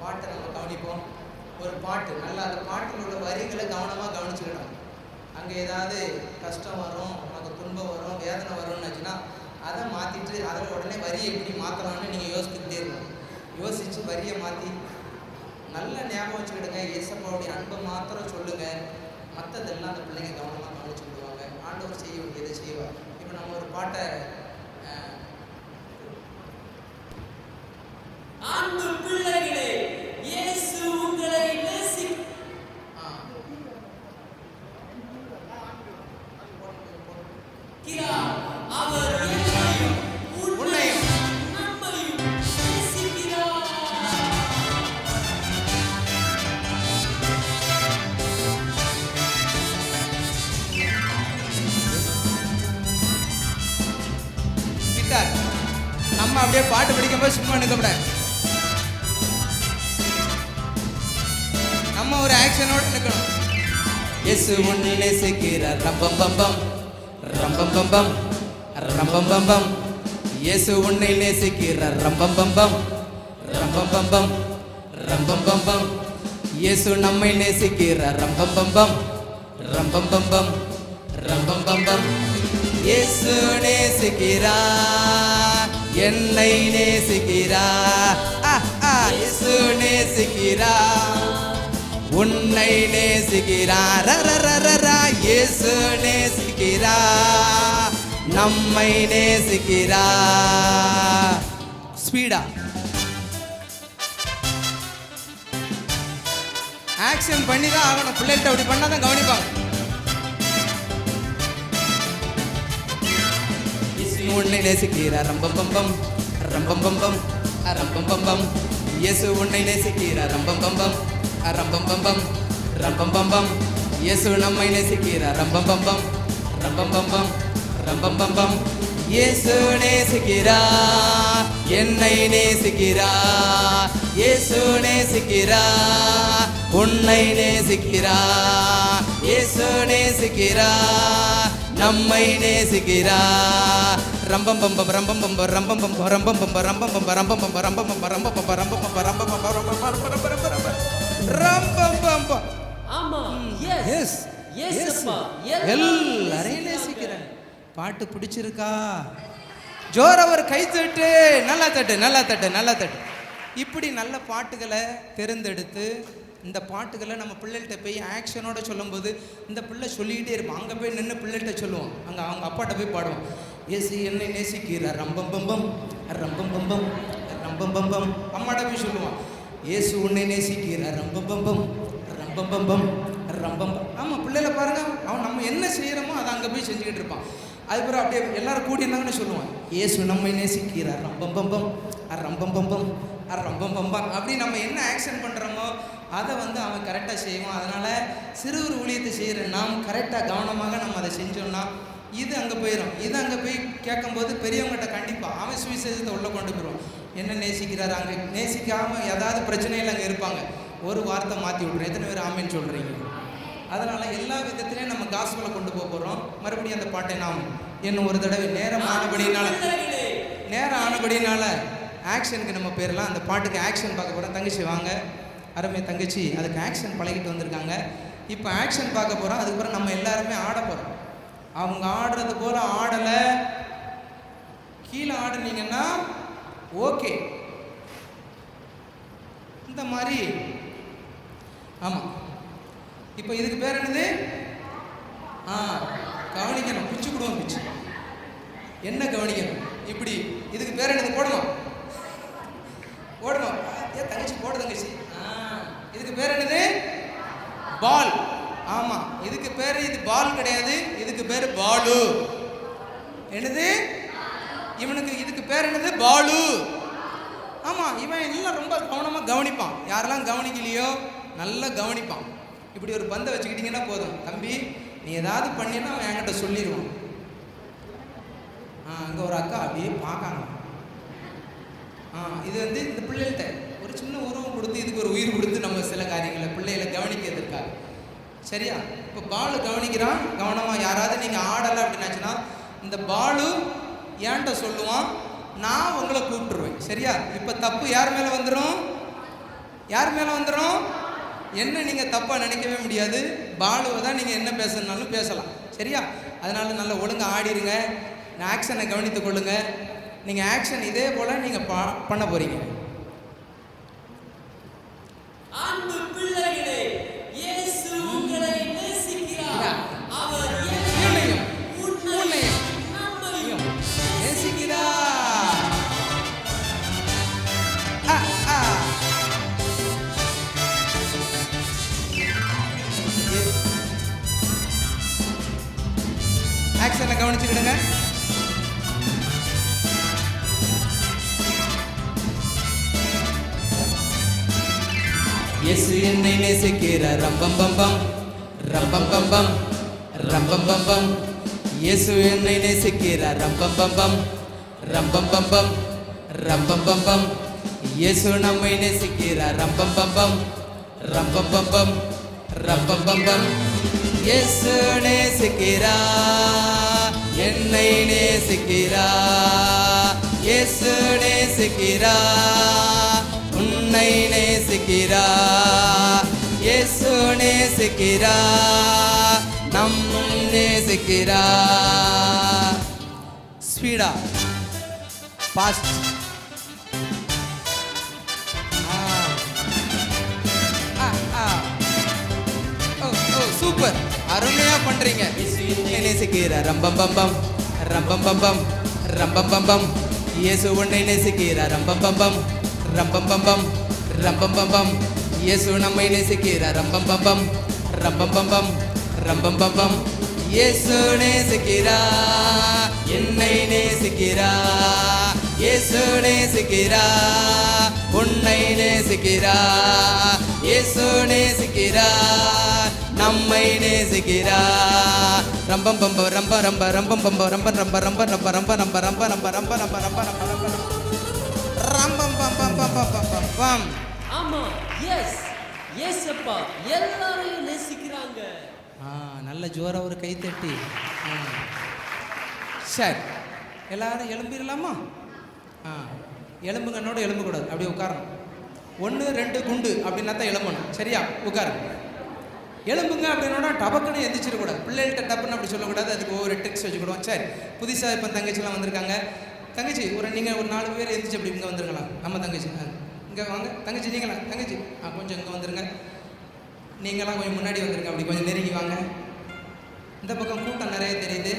பாட்டை நம்ம கவனிப்போம். ஒரு பாட்டு நல்லா அந்த பாட்டில் உள்ள வரிகளை கவனமாக கவனிச்சுக்கிட்டோம். அங்கே ஏதாவது கஷ்டம் வரும், நமக்கு துன்பம் வரும், வேதனை வரும்னுச்சுன்னா அதை மாற்றிட்டு அதில் உடனே வரியை எப்படி மாற்றலாம்னு நீங்கள் யோசிச்சுக்கிட்டே இருக்கணும். யோசித்து வரியை மாற்றி நல்ல ஞாபகம் வச்சுக்கிடுங்க. இயேசப்பாவுடைய அன்பை மாத்திரம் சொல்லுங்கள். மற்றதெல்லாம் அந்த பிள்ளைங்க கவனமாக கவனிச்சு விடுவாங்க. ஆண்டவர் செய்ய வேண்டியதை செய்வார். இப்போ நம்ம ஒரு பாட்டை அன்பு பிள்ளைகளே, இயேசு உங்களை நேசிக்கிறார். அவர் என்னையும் உன்னையும் நம்மையும் நேசிக்கிறார். கிட்டார் நம்ம அப்படியே பாட்டு படிக்கும்போது சும்மா நிற்கக்கூடாது. நம்ம ஒரு ஆக்ஷனோட நிற்கணும். இயேசு உன்னை நேசிக்கிறார். ரம்பம் பம்பம் ரம்பம் பம்பம் ரம்பம் பம்பம். இயேசு உன்னை நேசிக்கிறார். ரம்பம் பம்பம் ரம்பம் பம்பம் ரம்பம் பம்பம். இயேசு நம்மை நேசிக்கிறார். ரம்பம் பம்பம் ரம்பம் பம்பம் ரம்பம் பம்பம். இயேசு நேசிக்கிறார், என்னை நேசிக்கிறார். இயேசு நேசிக்கிறார், உன்னை நேசிக்கிறார். இயேசு நேசிக்கிறார், நம்மை நேசிக்கிறார். ஸ்பீடா ஆக்ஷன் பண்ணி தான் ஆகணும். பிள்ளைகிட்ட அப்படி பண்ணாதான் கவனிப்பாங்க. உன்னை நேசிக்கிறார். ரம்பம் பம்பம் ரம்பம் பம்பம் ரம்பம் பம்பம். இயேசு உன்னை நேசிக்கிறார். ரம்பம் பம்பம் ரம்பம் பம்பம் ரம்பம் பம்பம். இயேசு நம்மை நேசிக்கிறார். ரம்பம் பம்பம் ரம்பம் பம்பம் ரம்பம் பம்பம். இயேசு நேசிக்கிறார், என்னை நேசிக்கிறார். இயேசு நேசிக்கிறார், உன்னை நேசிக்கிறார். இயேசு நேசிக்கிறார், நம்மை நேசிக்கிறார். ரம்பம் பம்பம் ரம்பம் பம்பம் ரம்பம் பம்பம் ரம்பம் பம்பம் ரம்பம் பம்பம் ரம்பம் பம்பம் ரம்பம் பம்பம் ரம்பம் பம்பம் ரம்பம் பம்பம் ரம்பம் பம்பம் ரம்பம் பம்பம். ஆமா, எஸ் எஸ்ப்பா, எல்லாரையும் நேசிக்கிறேன். பாட்டு பிடிச்சிருக்கா? ஜோர ஒரு கை தட்டு, நல்லா தட்டு, நல்லா தட்டு, நல்லா தட்டு. இப்படி நல்ல பாட்டுகளை தேர்ந்தெடுத்து இந்த பாட்டுகளை நம்ம பிள்ளைகிட்ட போய் ஆக்ஷனோட சொல்லும்போது இந்த பிள்ளை சொல்லிக்கிட்டே இருப்பான். அங்கே போய் நின்று பிள்ளைகிட்ட சொல்லுவோம், அங்கே அவங்க அப்பாட்ட போய் பாடுவோம். ஏசு என்னை நேசிக்கிறார். ரம்பம் பம்பம் ரம்பம் பம்பம் ரம்பம் பம்பம். அம்மாட்ட போய் சொல்லுவான், ஏசு உன்னை நேசிக்கிறார். ரம்பம் பம்பம் ரம்பம் பம்பம் ரம்பம். ஆமாம், பிள்ளைல பாருங்க, அவன் நம்ம என்ன செய்கிறோமோ அதை அங்கே போய் செஞ்சுக்கிட்டு இருப்பான். அதுக்கப்புறம் அப்படியே எல்லாரும் கூடி இருந்தாங்கன்னு சொல்லுவான், ஏசு நம்மை நேசிக்கிறார். ரம்பம் பம்பம் ரம்பம் பம்பம் ரம்பம் பம்பம். அப்படி நம்ம என்ன ஆக்ஷன் பண்ணுறோமோ அதை அவன் கரெக்டாக செய்வான். அதனால் சிறுவர் ஊழியத்தை செய்கிற நாம் கரெக்டாக கவனமாக நம்ம அதை செஞ்சோம்னா இது அங்கே போயிடும். இது அங்கே போய் கேட்கும்போது பெரியவங்ககிட்ட கண்டிப்பாக அவன் சுவிசேஷத்தை உள்ளே கொண்டு போயிடுவான். என்ன நேசிக்கிறார்? அங்கே நேசிக்காமல் ஏதாவது பிரச்சனையில் அங்கே இருப்பாங்க. ஒரு வார்த்தை மாற்றி விட்றோம். எத்தனை பேர் ஆமேன்னு சொல்கிறீங்க? அதனால் எல்லா விதத்துலேயும் நம்ம காசுகளை கொண்டு போக போகிறோம். மறுபடியும் அந்த பாட்டை நாம் இன்னும் ஒரு தடவை நேரம் ஆனபடினால ஆக்ஷனுக்கு நம்ம போயிடலாம். அந்த பாட்டுக்கு ஆக்ஷன் பார்க்க போகிறோம். தங்கச்சி வாங்க, அருமை தங்கச்சி அதுக்கு ஆக்ஷன் பழகிட்டு வந்திருக்காங்க. இப்போ ஆக்ஷன் பார்க்க போகிறோம். அதுக்கப்புறம் நம்ம எல்லாருமே ஆட போகிறோம். அவங்க ஆடுறது போல் ஆடலை, கீழே ஆடுனீங்கன்னா ஓகே. இந்த மாதிரி ஆமாம். இப்போ இதுக்கு பேர் என்னது? கவனிக்கணும். பிச்சு கொடுவோம். பிச்சு என்ன கவனிக்கணும்? இப்படி இதுக்கு பேர் என்னது? போடணும் போடணும். ஏன் தங்கச்சி போட தங்கச்சி. இதுக்கு பேர் என்னது? பால். ஆமாம், இதுக்கு பேர் இது பால் கிடையாது, இதுக்கு பேர் பாலு. என்னது? இவனுக்கு இதுக்கு பேர் என்னது? பாலு. ஆமாம், இவன் எல்லாம் ரொம்ப கவனமாக கவனிப்பான். யாரெல்லாம் கவனிக்கலையோ நல்லா கவனிப்பான். இப்படி ஒரு பந்தை வச்சுக்கிட்டிங்கன்னா போதும், தம்பி நீ ஏதாவது பண்ணினா அவன் என்கிட்ட சொல்லிடுவான். அங்கே ஒரு அக்கா அப்படியே பார்க்காங்க. இது இந்த பிள்ளைகள்கிட்ட ஒரு சின்ன உருவம் கொடுத்து இதுக்கு ஒரு உயிர் கொடுத்து நம்ம சில காரியங்களை பிள்ளைகளை கவனிக்கிறதுக்காக. சரியா? இப்போ பாலு கவனிக்கிறான் கவனமாக. யாராவது நீங்கள் ஆடலை அப்படின்னாச்சுன்னா இந்த பாலு ஏன்ட்ட சொல்லுவான், நான் உங்களை கூப்பிட்டுருவேன். சரியா? இப்போ தப்பு யார் மேலே வந்துடும்? யார் மேலே வந்துடும்? என்ன நீங்கள் தப்பாக நினைக்கவே முடியாது. பாலுவை தான் நீங்கள் என்ன பேசணுன்னாலும் பேசலாம். சரியா? அதனால நல்லா ஒழுங்காக ஆடிடுங்க. நான் ஆக்ஷனை கவனித்து கொள்ளுங்க. நீங்கள் ஆக்ஷன் இதே போல் நீங்கள் பண்ண போகிறீங்க. அன்பு பிள்ளைகளே, இயேசு உங்களை நேசிக்கிறார். அவர் என்னையும் உன்னையும் நம்மையும் நேசிக்கிறார். ஆக்ஷனை கவனிச்சுக்கிடுங்க. இயேசு என்னை நேசிக்கிறார். ரம்பம் பம்பம் ரம்பம் பம்பம் ரம்பம் பம்பம். இயேசு என்னை நேசிக்கிறார். ரம்பம் பம்பம் ரம்பம் பம்பம் ரம்பம் பம்பம். இயேசு நம்மை நேசிக்கிறார். ரம்பம் பம்பம் ரம்பம் பம்பம் ரம்பம் பம்பம். இயேசு நேசிக்கிறார். என்னை நேசிக்கிறார். இயேசு நேசிக்கிறார். உன்னை நேசிக்கிறார். இயேசு நேசிக்கிறார். நம் நேசிக்கிறார். Speedo past. சூப்பர், அருமையா பண்றீங்க. நேசிக்கிறார். ரம்பம் பம்பம் ரம்பம் பம்பம் ரம்பம் பம்பம். இயேசு உன்னை நேசிக்கிறார். ரம்பம் பம்பம் ரம்பம் பம்பம் ரம்பம் பம்பம். இயேசு நம்மை நேசிக்கிறார். ரம்பம் பம்பம் ரம்பம் பம்பம் ரம்பம் பம்பம். இயேசு நேசிக்கிறார். என்னை நேசிக்கிறார். இயேசு நேசிக்கிறார். உன்னை நேசிக்கிறார். இயேசு நேசிக்கிறார். நம்மை நேசிக்கிறார். ரம்பம் பம்ப ரம்ப ரம்ப ரம்பம் பம்ப ரம்ப ரம்ப ரம்ப ரம்ப ரம்ப ரம்ப ரம்ப ரம்ப ரம்ப ரம்ப ரம்ப ரம்ப ரம்ப ரம்பம் பம் பம் பம் பம் பம் பம். ஆமா, எஸ் ஏசப்பா எல்லாரையும் நேசிக்கிறாங்க. நல்ல ஜோரா ஒரு கை தட்டி. சரி, எல்லாரும் எழும்பிடலாமா? எலும்புங்கன்னோட எலும்பக்கூடாது, அப்படியே உட்காரணும். 1 2 குண்டு அப்படின்னா தான் எலும்பணும். சரியா? உட்காருங்க. எலும்புங்க அப்படின்னா டபக்குன்னு எந்திரிச்சிடக்கூடாது. பிள்ளைகள்கிட்ட டப்புன்னு அப்படி சொல்லக்கூடாது. அதுக்கு ஒவ்வொரு ட்ரிக்ஸ் வச்சுக்கிடுவோம். சரி, புதுசாக இப்போ தங்கச்சிலாம் வந்திருக்காங்க. தங்கச்சி நீங்கள் ஒரு 4 பேர் எந்திரிச்சு அப்படி இங்கே வந்துருங்களா? நம்ம தங்கச்சி இங்கே வாங்க. தங்கச்சி நீங்களா? தங்கச்சி கொஞ்சம் இங்கே வந்துருங்க. நீங்களாம் கொஞ்சம் முன்னாடி வந்துருங்க. அப்படி கொஞ்சம் நெருங்கி வாங்க. இந்த பக்கம் கூட்டம் நிறைய தெரியுது.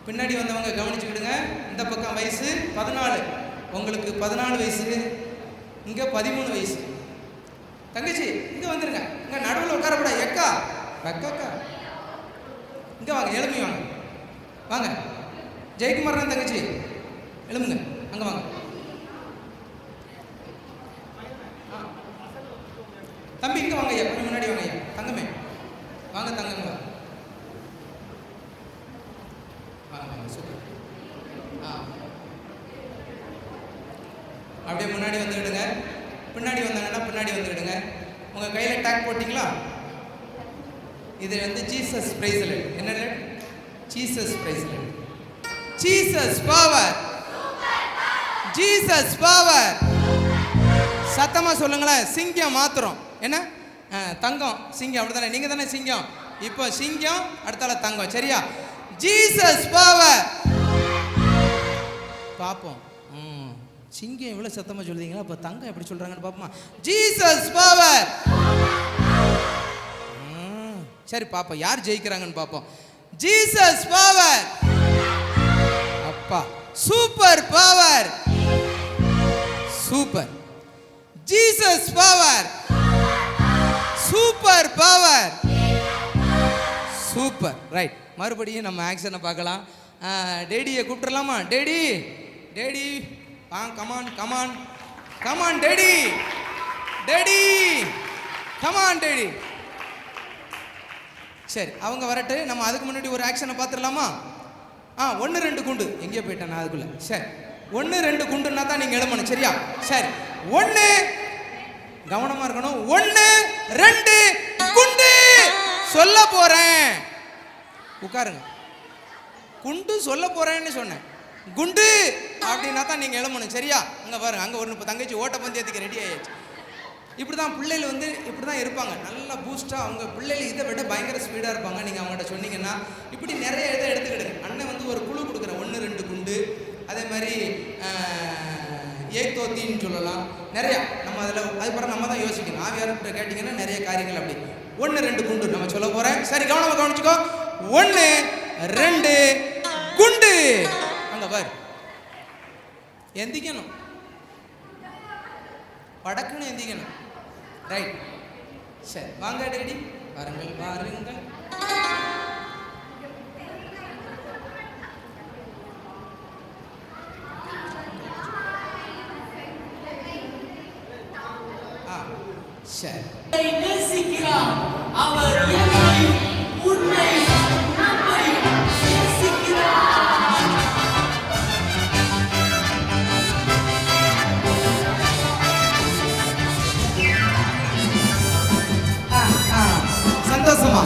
பின்னாடி வந்தவங்க கவனிச்சுக்கிடுங்க. இந்த பக்கம் வயசு 14, உங்களுக்கு 14 வயசு, இங்கே 13 வயசு. தங்கச்சி இங்கே வந்துருங்க. இங்கே நடுவில் உட்காரக்கூடாது. எக்கா அக்காக்கா இங்கே வாங்க. எழுப்பி வாங்க. வாங்க. ஜெயக்குமார் தங்கச்சி எழுப்புங்க. அங்கே வாங்க. தம்பி இங்கே வாங்க ஐயா. கொஞ்சம் முன்னாடி வாங்க ஐயா. தங்கமே வாங்க. தங்கங்க வாங்க. சூப்பர். அப்படியே முன்னாடி வந்துக்கிடுங்க. பின்னாடி வந்தாங்கன்னா பின்னாடி வந்துக்கிடுங்க. உங்கள் கையில் டேக் போட்டிங்களா? இது வந்து ஜீசஸ் பிரைஸ்லெட். என்ன? Jesus பிரைஸ்லெட். Jesus power. Jesus power. சத்தமா சொல்லுங்களேன். சிங்கம் மாத்திரம். என்ன? தங்கம் சிங்கம். அப்படிதானே? நீங்க தானே சிங்கம். இப்போ சிங்கம், அடுத்தால தங்கம். சரியா? Jesus power. பாப்போம். சிங்கம் இவ்வளவு சத்தமா சொல்றீங்களா? அப்ப தங்கம் எப்படி சொல்றாங்கன்னு பாப்போமா? Jesus power. சரி பாப்போம் யார் ஜெயிக்கிறாங்கன்னு பாப்போம். Jesus power. அப்பா super power. Super. Jesus power. Super power. Super. Right. மறுபடியும் நம்ம ஆக்ஷனை பார்க்கலாம். டேடியை கூப்பிட்டுலாமா? Daddy daddy come on come on come on daddy daddy come on daddy. சரி அவங்க வரட்டு. நம்ம அதுக்கு முன்னாடி ஒரு ஆக்ஷனை பார்த்துடலாமா? 1 2 குண்டு. எங்கேயோ போயிட்டேன் நான் அதுக்குள்ள. சரி 1 2 குண்டுன்னா தான் நீங்கள் எழுமணும். சரியா? சரி 1 கவனமாக இருக்கணும். 1 2 குண்டு சொல்ல போகிறேன். உட்காருங்க. குண்டு சொல்ல போகிறேன்னு சொன்னேன். குண்டு அப்படின்னா தான் நீங்கள் எழுமணும். சரியா? அங்கே பாருங்க, அங்கே ஒரு தங்கச்சி ஓட்டப்பந்தயத்துக்கு ரெடி ஆயிடுச்சு. இப்படி தான் பிள்ளைகள் வந்து இப்படி தான் இருப்பாங்க. நல்லா பூஸ்ட்டாக அவங்க பிள்ளைகள் இதை விட பயங்கர ஸ்பீடாக இருப்பாங்க. நீங்கள் அவங்கள்ட்ட சொன்னீங்கன்னா இப்படி நிறைய இதை எடுத்துக்கிடுங்க. அண்ணன் வந்து ஒரு குழு கொடுக்குறேன், 1 2 குண்டு, அதே மாதிரி ஏத்தோத்தின்னு சொல்லலாம். நிறையா நம்ம அதில் அதுக்கப்புறம் நம்ம தான் யோசிக்கணும். ஆவியார்கிட்ட கேட்டிங்கன்னா நிறைய காரியங்கள் அப்படி 1 2 குண்டு நம்ம சொல்ல போகிறேன். சரி, கவனமாக கவனிச்சுக்கோ. 1 2 குண்டு. அங்கே பாரு, எந்திக்கணும், படக்குன்னு எந்திக்கணும். ரைட், சரி, வாங்க டேடி, வாருங்கள் வாருங்கள். சரி, நேசிக்கிறார் அவர் என்னை உன்னை நம்மை நேசிக்கிறார். சந்தோஷமா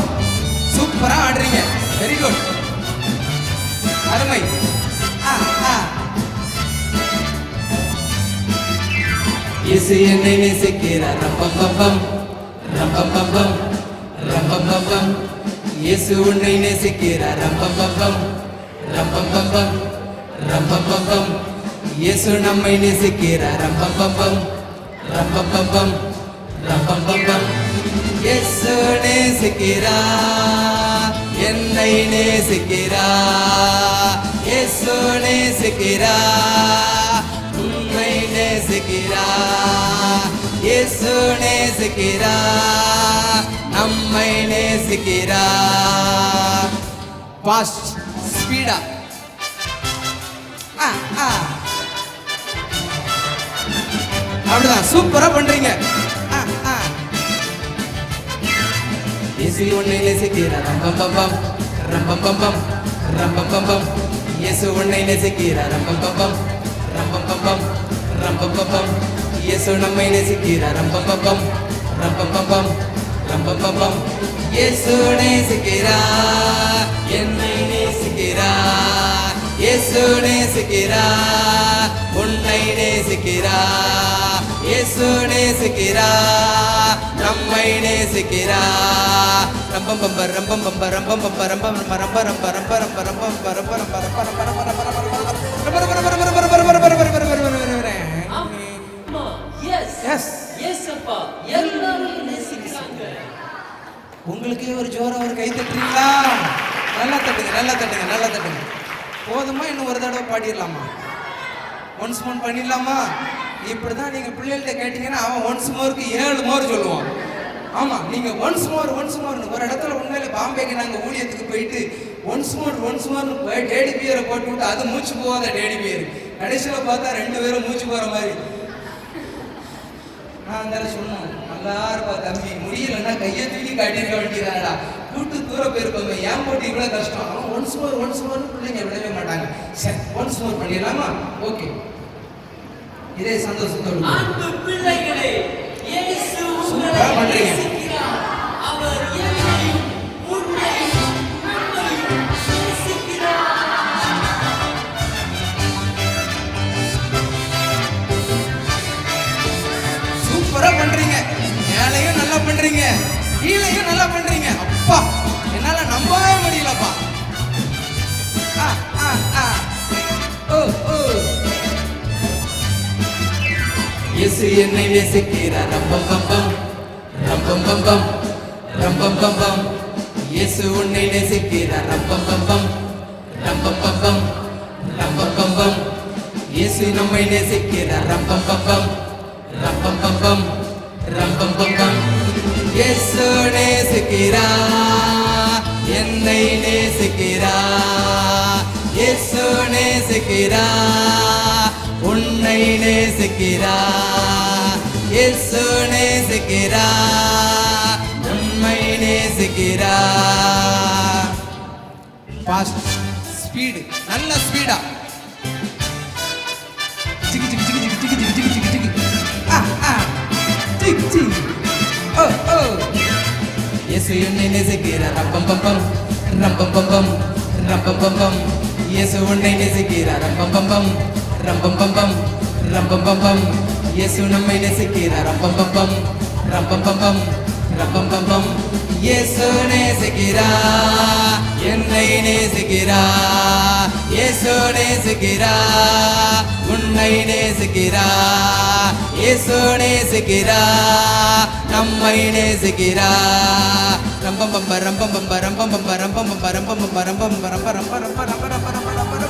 சூப்பரா ஆடுறீங்க. வெரி குட், அருமை. இயேசு என்னை நேசிக்கிறார். ரம்பம் பம்பம் ரம்பம் பம்பம் ரம்பம் பம்பம். இயேசு உன்னை நேசிக்கிறார். ரம்பம் பம்பம் ரம்பம் பம்பம் ரம்பம் பம்பம். இயேசு நம்மை நேசிக்கிறார். ரம்பம் பம்பம் ரம்பம் பம்பம் ரம்பம் பம்பம். இயேசு நேசிக்கிறார், என்னை நேசிக்கிறார். இயேசு நேசிக்கிறார், உன்னை நேசிக்கிறார். இயேசு நேசிக்கிறார், நம்மை நேசிக்கிறார். பாஸ்ட் ஸ்பீடா. அப்படிதான் சூப்பரா பண்றீங்க. இயேசு உன்னை நேசிக்கிறார். ரம்பம் பம்பம் ரம்பம் பம்பம் ரம்பம் பம்பம். இயேசு உன்னை நேசிக்கிறார். ரம்பம் பம்பம் ரம்பம் பம்பம் ரம்பம் பம்பம். இயேசு நம்மை நேசிக்கிறார். ரம்பம் பம்பம் ரம்பம் பம்பம் ரம்பம் பம்பம். இயேசு நேசிக்கிறார், என்னை நேசிக்கிறார். இயேசு நேசிக்கிறார், உன்னை நேசிக்கிறார். இயேசு நேசிக்கிறார், நம்மை நேசிக்கிறார். ரம்பம் பம்ப ரம்பம் பம்ப ரம்பம் பம்ப ரம்பம் ரம்ப ரம்ப ரம்ப ரம்ப ரம்ப ரம்ப ரம்ப ரம்ப ரம்ப ரம்ப உங்களுக்கே ஒரு ஜோரா ஒரு கை தட்டுறீங்களா? நல்லா தட்டுங்க, நல்லா தட்டுங்க, நல்லா தட்டுங்க. போதுமா? இன்னும் ஒரு தடவை பாடிடலாமா? ஒன்ஸ் மோர் பண்ணிடலாமா? இப்படி தான் நீங்கள் பிள்ளைகள்கிட்ட கேட்டிங்கன்னா அவன் ஒன்ஸ் மோருக்கு 7 மோர் சொல்லுவான். ஆமாம், நீங்கள் ஒன்ஸ் மோர்னு ஒரு இடத்துல உண்மையில பாம்பேக்கு நாங்கள் ஊழியத்துக்கு போயிட்டு ஒன்ஸ் மோர்னு போய் டேடி பியரை போட்டு விட்டு அது மூச்சு போகாத டேடி பியர். கடைசியில் பார்த்தா 2 பேரும் மூச்சு போகிற மாதிரி. நான் இருந்தாலும் சொன்னேன், நல்லா இருப்பா தம்பி, முடியலன்னா கையை தூக்கி காட்டியிருக்க வேண்டியதாடா, கூட்டு தூர போயிருப்பாங்க, ஏன் போட்டு இவ்வளோ கஷ்டம். ஆனால் ஒன்ஸ் மோர்னு பிள்ளைங்க விடவே மாட்டாங்க. சரி, ஒன்ஸ் மோர் பண்ணிடலாமா? ஓகே, இதே சந்தோஷத்தோடு பிள்ளைகளே, சூப்பரா பண்றீங்க. அவர் என்னை உன்னை நம்மை நேசிக்கிறார். சூப்பரா பண்றீங்க. மேலையும் நல்லா பண்றீங்க, கீழையும் நல்லா பண்றீங்க. அப்பா, என்னால நம்பவே முடியலப்பா. இயேசு என்னை நேசிக்கிறார். ரம்பம் பம்பம் ரம்பம் பம்பம் ரம்பம் பம்பம். இயேசு உன்னை நேசிக்கிறார். ரம்பம் பம்பம் ரம்பம் பம்பம் ரம்பம் பம்பம். இயேசு நம்மை நேசிக்கிறார். ரம்பம் பம்பம் ரம்பம் பம்பம் ரம்பம் பம்பம். இயேசு நேசிக்கிறார், என்னை நேசிக்கிறார். இயேசு நேசிக்கிறார், உன்னை நேசிக்கிறார். இயேசு நேசிக்கிறார், உன்னை நேசிக்கிறார். ஃபாஸ்ட் ஸ்பீடு, நல்ல ஸ்பீடா. ஜிகி ஜிகி ஜிகி ஜிகி ஜிகி ஜிகி ஜிகி ஜிகி. ஜிகி ஜிகி. ஓ ஓ. இயேசு என்னை நேசிக்கிறார். ரம்பம் பம்பம் ரம்பம் பம்பம் ரம்பம் பம்பம். இயேசு உன்னை நேசிக்கிறார். ரம்பம் பம்பம் ரம்பம் பம்பம் ரம்பம் பம்பம் இயேசு நம்மை நேசிக்கிறார் ரம்பம் பம்பம் ரம்பம் பம்பம் ரம்பம் பம்பம் இயேசு நேசிக்கிறார் என்னை நேசிக்கிறார் இயேசு நேசிக்கிறார் உன்னை நேசிக்கிறார் இயேசு நேசிக்கிறார் நம்மை நேசிக்கிறார் ரம்பம் பம்ப ரம்பம் பம்ப ரம்பம் பம்ப ரம்பம் பம்ப ரம்பம் பம்ப ரம்பம் பம்ப ரம்ப ரம்ப ரம்ப ரம்ப ரம்ப ரம்ப ரம்ப ரம்ப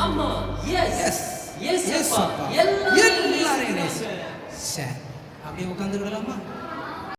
ஆமா எஸ் எஸ் அப்பா எல்லாரையும் எல்லாரும் நேசி. சே, அப்படியே உட்காந்துக்கிடலாமா?